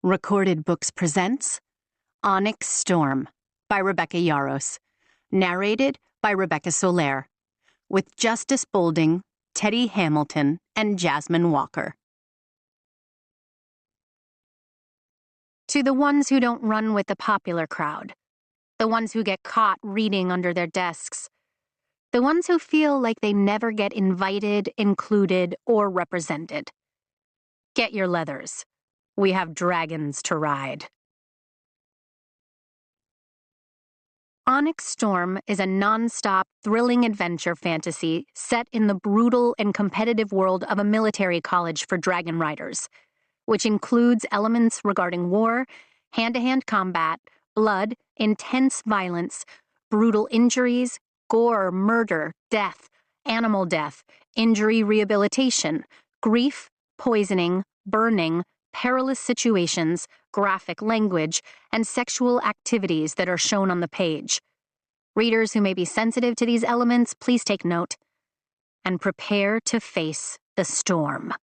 Recorded Books presents Onyx Storm by Rebecca Yarros, narrated by Rebecca Soler, with Justice Bolding, Teddy Hamilton, and Jasmine Walker. To the ones who don't run with the popular crowd, the ones who get caught reading under their desks, the ones who feel like they never get invited, included, or represented. Get your leathers. We have dragons to ride. Onyx Storm is a non-stop, thrilling adventure fantasy set in the brutal and competitive world of a military college for dragon riders, which includes elements regarding war, hand-to-hand combat, blood, intense violence, brutal injuries, gore, murder, death, animal death, injury rehabilitation, grief, poisoning, burning, perilous situations, graphic language, and sexual activities that are shown on the page. Readers who may be sensitive to these elements, please take note and prepare to face the storm.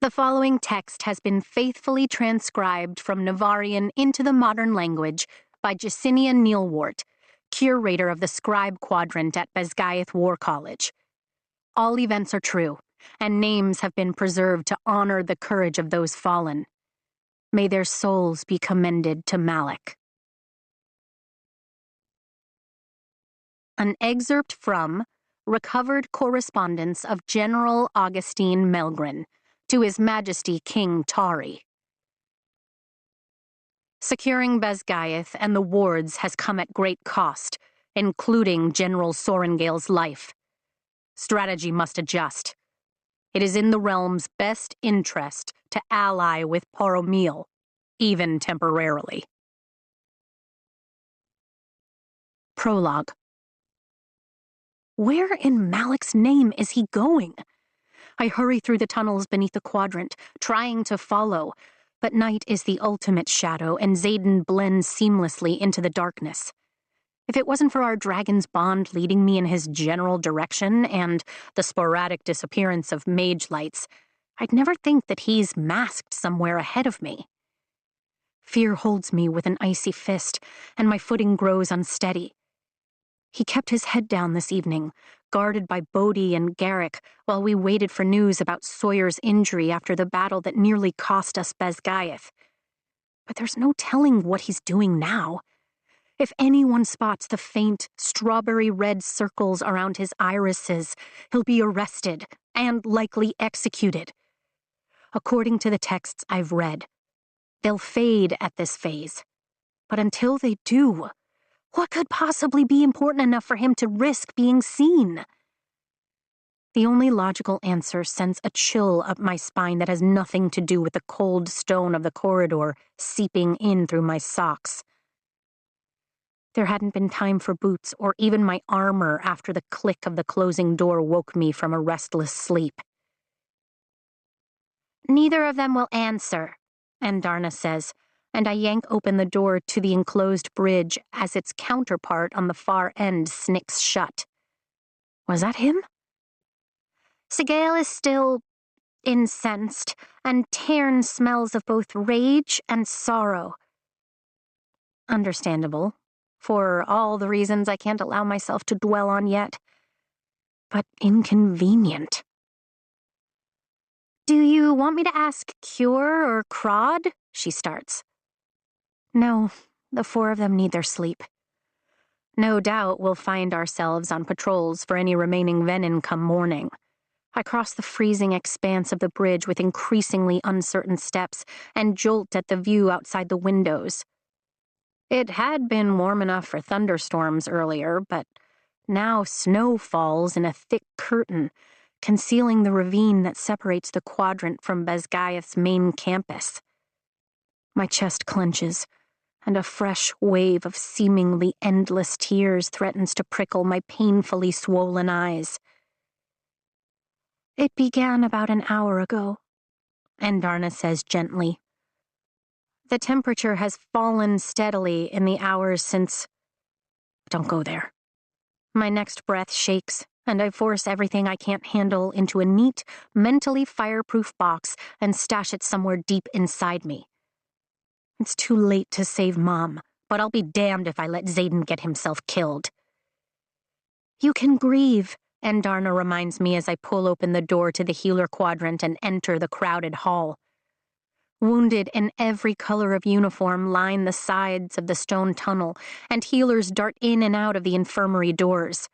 The following text has been faithfully transcribed from Navarian into the modern language by Jacinia Neilwart, curator of the Scribe Quadrant at Basgaith War College. All events are true, and names have been preserved to honor the courage of those fallen. May their souls be commended to Malak. An excerpt from Recovered Correspondence of General Augustine Melgren to His Majesty King Tari. Securing Basgaith and the wards has come at great cost, including General Sorengale's life. Strategy must adjust. It is in the realm's best interest to ally with Poromil, even temporarily. Prologue. Where in Malak's name is he going? I hurry through the tunnels beneath the quadrant, trying to follow, but night is the ultimate shadow, and Xaden blends seamlessly into the darkness. If it wasn't for our dragon's bond leading me in his general direction and the sporadic disappearance of mage lights, I'd never think that he's masked somewhere ahead of me. Fear holds me with an icy fist, and my footing grows unsteady. He kept his head down this evening, guarded by Bodhi and Garrick, while we waited for news about Sawyer's injury after the battle that nearly cost us Basgaith. But there's no telling what he's doing now. If anyone spots the faint, strawberry-red circles around his irises, he'll be arrested and likely executed. According to the texts I've read, they'll fade at this phase. But until they do, what could possibly be important enough for him to risk being seen? The only logical answer sends a chill up my spine that has nothing to do with the cold stone of the corridor seeping in through my socks. There hadn't been time for boots or even my armor after the click of the closing door woke me from a restless sleep. Neither of them will answer, Andarna says, and I yank open the door to the enclosed bridge as its counterpart on the far end snicks shut. Was that him? Sigale is still incensed, and Tairn smells of both rage and sorrow. Understandable. For all the reasons I can't allow myself to dwell on yet. But inconvenient. Do you want me to ask Cure or Crod? She starts. No, the four of them need their sleep. No doubt we'll find ourselves on patrols for any remaining venin come morning. I cross the freezing expanse of the bridge with increasingly uncertain steps and jolt at the view outside the windows. It had been warm enough for thunderstorms earlier, but now snow falls in a thick curtain, concealing the ravine that separates the quadrant from Basgaith's main campus. My chest clenches, and a fresh wave of seemingly endless tears threatens to prickle my painfully swollen eyes. It began about an hour ago, Andarna says gently. The temperature has fallen steadily in the hours since... Don't go there. My next breath shakes, and I force everything I can't handle into a neat, mentally fireproof box and stash it somewhere deep inside me. It's too late to save Mom, but I'll be damned if I let Xaden get himself killed. You can grieve, Andarna reminds me as I pull open the door to the healer quadrant and enter the crowded hall. Wounded in every color of uniform line the sides of the stone tunnel, and healers dart in and out of the infirmary doors.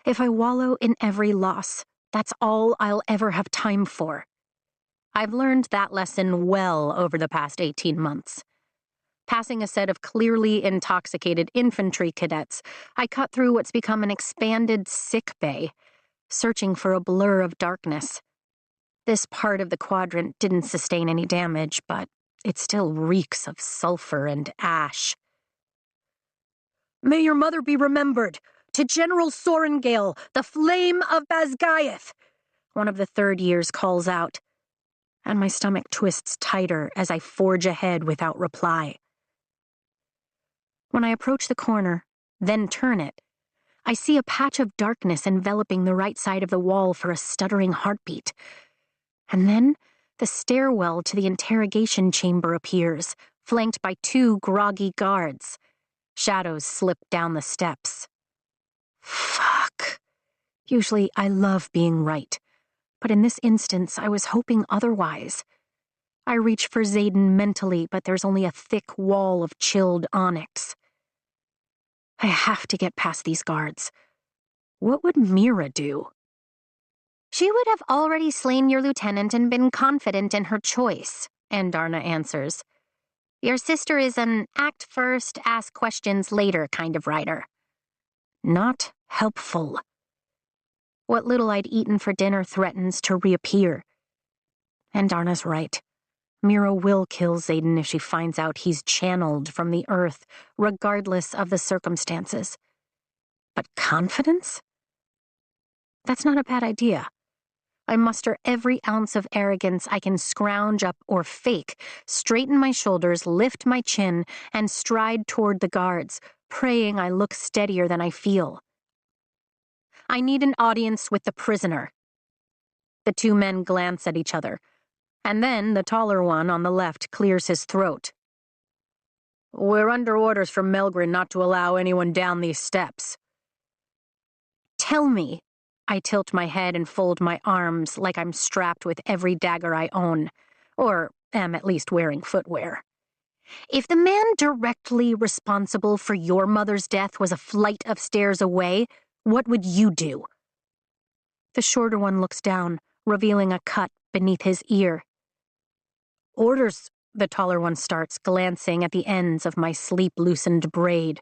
If I wallow in every loss, that's all I'll ever have time for. I've learned that lesson well over the past 18 months. Passing a set of clearly intoxicated infantry cadets, I cut through what's become an expanded sick bay, searching for a blur of darkness. This part of the quadrant didn't sustain any damage, but it still reeks of sulfur and ash. May your mother be remembered! To General Sorengale, the flame of Basgaeth! One of the third years calls out, and my stomach twists tighter as I forge ahead without reply. When I approach the corner, then turn it, I see a patch of darkness enveloping the right side of the wall for a stuttering heartbeat. And then the stairwell to the interrogation chamber appears, flanked by 2 groggy guards. Shadows slip down the steps. Fuck. Usually I love being right, but in this instance I was hoping otherwise. I reach for Xaden mentally, but there's only a thick wall of chilled onyx. I have to get past these guards. What would Mira do? She would have already slain your lieutenant and been confident in her choice, Andarna answers. Your sister is an act first, ask questions later kind of writer. Not helpful. What little I'd eaten for dinner threatens to reappear. Andarna's right. Mira will kill Xaden if she finds out he's channeled from the earth, regardless of the circumstances. But confidence? That's not a bad idea. I muster every ounce of arrogance I can scrounge up or fake, straighten my shoulders, lift my chin, and stride toward the guards, praying I look steadier than I feel. I need an audience with the prisoner. The 2 men glance at each other, and then the taller one on the left clears his throat. We're under orders from Melgren not to allow anyone down these steps. Tell me. I tilt my head and fold my arms like I'm strapped with every dagger I own, or am at least wearing footwear. If the man directly responsible for your mother's death was a flight of stairs away, what would you do? The shorter one looks down, revealing a cut beneath his ear. Orders, the taller one starts, glancing at the ends of my sleep-loosened braid.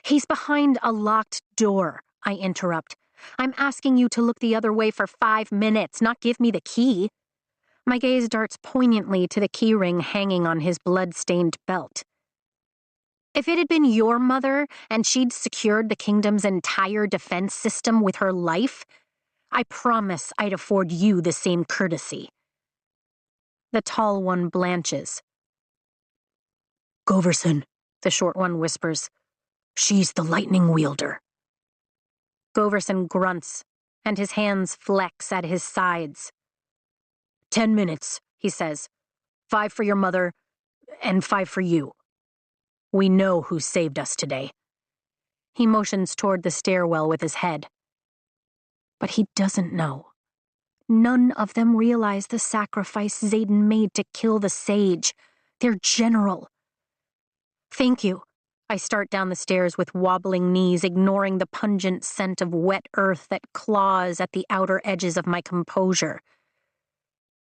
He's behind a locked door, I interrupt. I'm asking you to look the other way for 5 minutes, not give me the key. My gaze darts poignantly to the keyring hanging on his blood-stained belt. If it had been your mother and she'd secured the kingdom's entire defense system with her life, I promise I'd afford you the same courtesy. The tall one blanches. Goverson, the short one whispers. She's the lightning wielder. Goverson grunts, and his hands flex at his sides. 10 minutes, he says. 5 for your mother, and 5 for you. We know who saved us today. He motions toward the stairwell with his head. But he doesn't know. None of them realize the sacrifice Xaden made to kill the sage, their general. Thank you. I start down the stairs with wobbling knees, ignoring the pungent scent of wet earth that claws at the outer edges of my composure.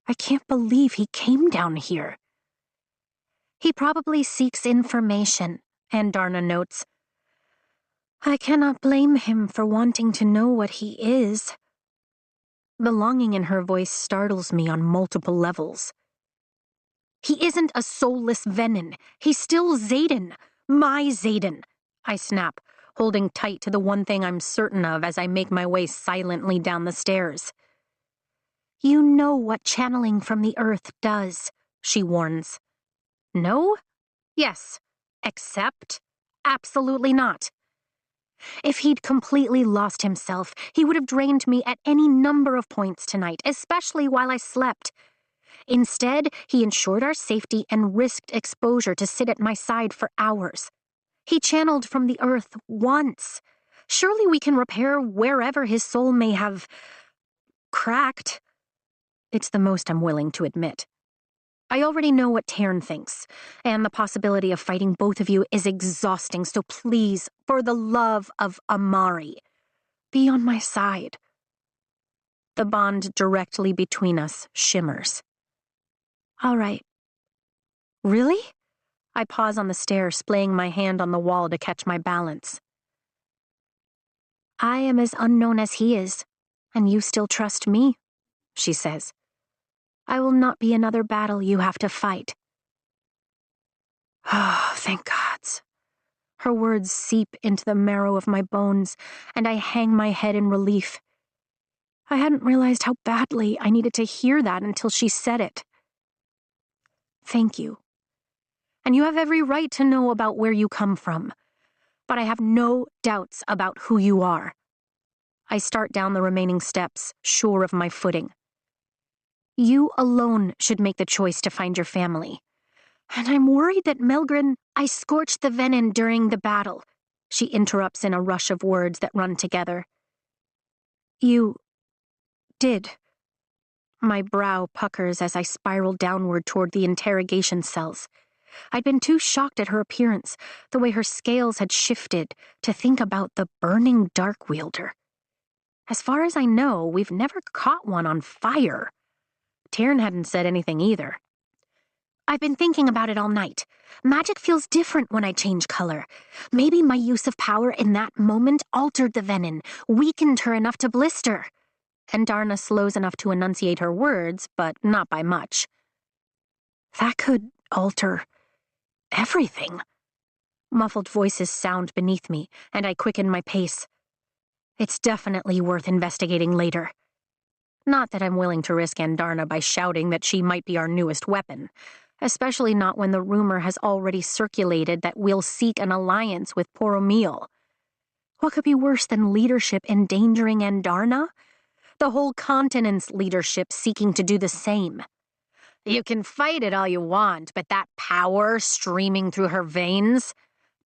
I can't believe he came down here. He probably seeks information, Andarna notes. I cannot blame him for wanting to know what he is. The longing in her voice startles me on multiple levels. He isn't a soulless venom. He's still Xaden. My Xaden, I snap, holding tight to the one thing I'm certain of as I make my way silently down the stairs. You know what channeling from the earth does, she warns. No? Yes. Except? Absolutely not. If he'd completely lost himself, he would have drained me at any number of points tonight, especially while I slept. Instead, he ensured our safety and risked exposure to sit at my side for hours. He channeled from the earth once. Surely we can repair wherever his soul may have cracked. It's the most I'm willing to admit. I already know what Tarn thinks, and the possibility of fighting both of you is exhausting, so please, for the love of Amari, be on my side. The bond directly between us shimmers. All right. Really? I pause on the stairs, splaying my hand on the wall to catch my balance. I am as unknown as he is, and you still trust me, she says. I will not be another battle you have to fight. Oh, thank gods. Her words seep into the marrow of my bones, and I hang my head in relief. I hadn't realized how badly I needed to hear that until she said it. Thank you. And you have every right to know about where you come from, but I have no doubts about who you are. I start down the remaining steps, sure of my footing. You alone should make the choice to find your family. And I'm worried that Melgren... I scorched the venin during the battle, she interrupts in a rush of words that run together. You... did. My brow puckers as I spiral downward toward the interrogation cells. I'd been too shocked at her appearance, the way her scales had shifted, to think about the burning dark wielder. As far as I know, we've never caught one on fire. Tarn hadn't said anything either. I've been thinking about it all night. Magic feels different when I change color. Maybe my use of power in that moment altered the venin, weakened her enough to blister. And Darna slows enough to enunciate her words, but not by much. That could alter everything. Muffled voices sound beneath me, and I quicken my pace. It's definitely worth investigating later. Not that I'm willing to risk Andarna by shouting that she might be our newest weapon, especially not when the rumor has already circulated that we'll seek an alliance with Poromil. What could be worse than leadership endangering Andarna? The whole continent's leadership seeking to do the same. You can fight it all you want, but that power streaming through her veins?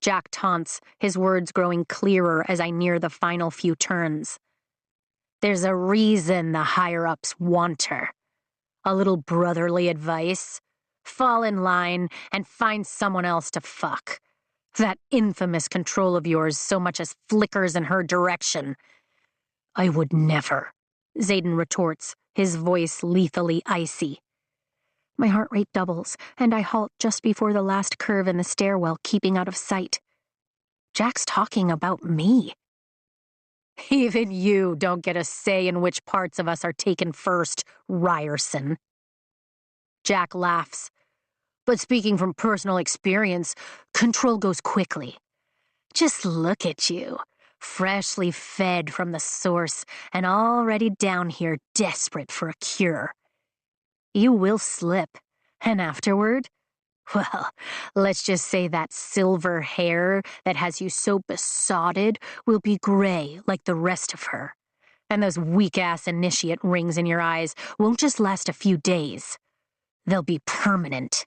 Jack taunts, his words growing clearer as I near the final few turns. There's a reason the higher-ups want her. A little brotherly advice. Fall in line and find someone else to fuck. That infamous control of yours so much as flickers in her direction. I would never, Xaden retorts, his voice lethally icy. My heart rate doubles, and I halt just before the last curve in the stairwell, keeping out of sight. Jack's talking about me. Even you don't get a say in which parts of us are taken first, Ryerson. Jack laughs. But speaking from personal experience, control goes quickly. Just look at you, freshly fed from the source and already down here desperate for a cure. You will slip, and afterward, well, let's just say that silver hair that has you so besotted will be gray like the rest of her. And those weak-ass initiate rings in your eyes won't just last a few days. They'll be permanent.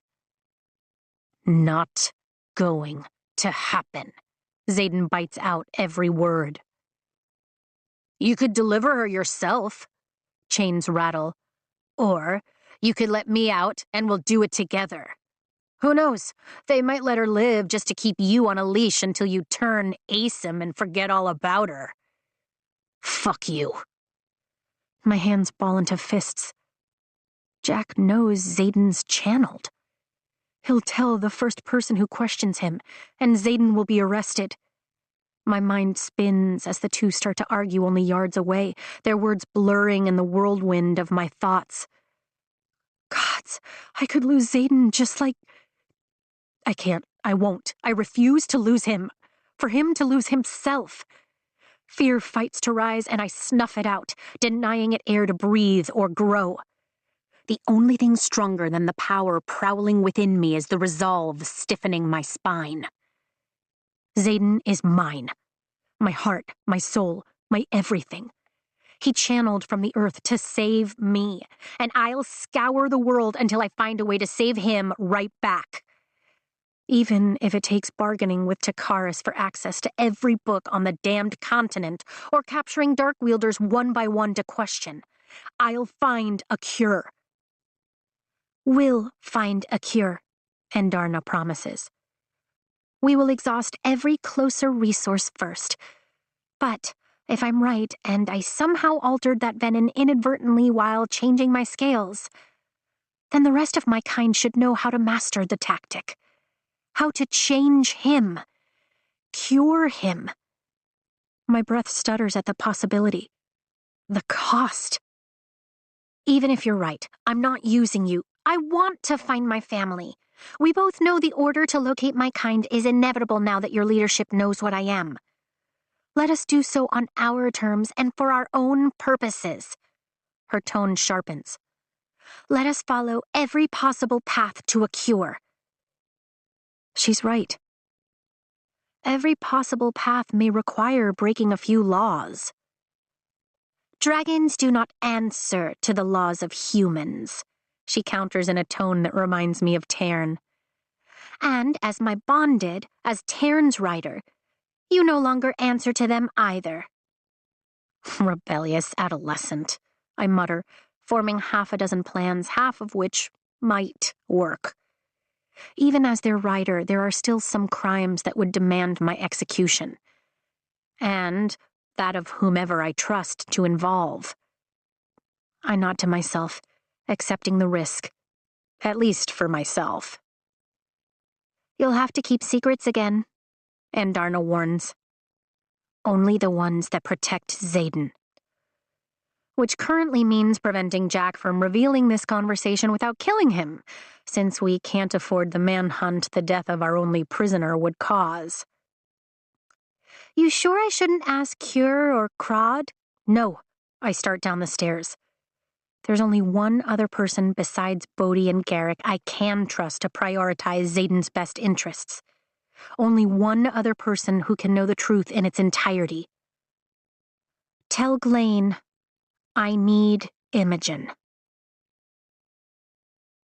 Not going to happen. Xaden bites out every word. You could deliver her yourself, chains rattle. Or you could let me out and we'll do it together. Who knows? They might let her live just to keep you on a leash until you turn ASIM and forget all about her. Fuck you. My hands ball into fists. Jack knows Xaden's channeled. He'll tell the first person who questions him, and Xaden will be arrested. My mind spins as the two start to argue only yards away, their words blurring in the whirlwind of my thoughts. Gods, I could lose Xaden just like... I can't. I won't. I refuse to lose him. For him to lose himself. Fear fights to rise, and I snuff it out, denying it air to breathe or grow. The only thing stronger than the power prowling within me is the resolve stiffening my spine. Xaden is mine. my heart, my soul, my everything. He channeled from the earth to save me, and I'll scour the world until I find a way to save him right back. Even if it takes bargaining with Takaris for access to every book on the damned continent, or capturing Darkwielders one by one to question, I'll find a cure. We'll find a cure, Andarna promises. We will exhaust every closer resource first. But if I'm right, and I somehow altered that venin inadvertently while changing my scales, then the rest of my kind should know how to master the tactic. How to change him. Cure him. My breath stutters at the possibility. The cost. Even if you're right, I'm not using you. I want to find my family. We both know the order to locate my kind is inevitable now that your leadership knows what I am. Let us do so on our terms and for our own purposes. Her tone sharpens. Let us follow every possible path to a cure. She's right. Every possible path may require breaking a few laws. Dragons do not answer to the laws of humans, she counters in a tone that reminds me of Tairn. And as my bonded, as Tairn's rider, you no longer answer to them either. Rebellious adolescent, I mutter, forming half a dozen plans, half of which might work. Even as their rider, there are still some crimes that would demand my execution. And that of whomever I trust to involve. I nod to myself, accepting the risk. At least for myself. You'll have to keep secrets again, Andarna warns. Only the ones that protect Xaden. Which currently means preventing Jack from revealing this conversation without killing him, since we can't afford the manhunt the death of our only prisoner would cause. You sure I shouldn't ask Cure or Crod? No, I start down the stairs. There's only one other person besides Bodhi and Garrick I can trust to prioritize Xaden's best interests. Only one other person who can know the truth in its entirety. Tell Glane I need Imogen.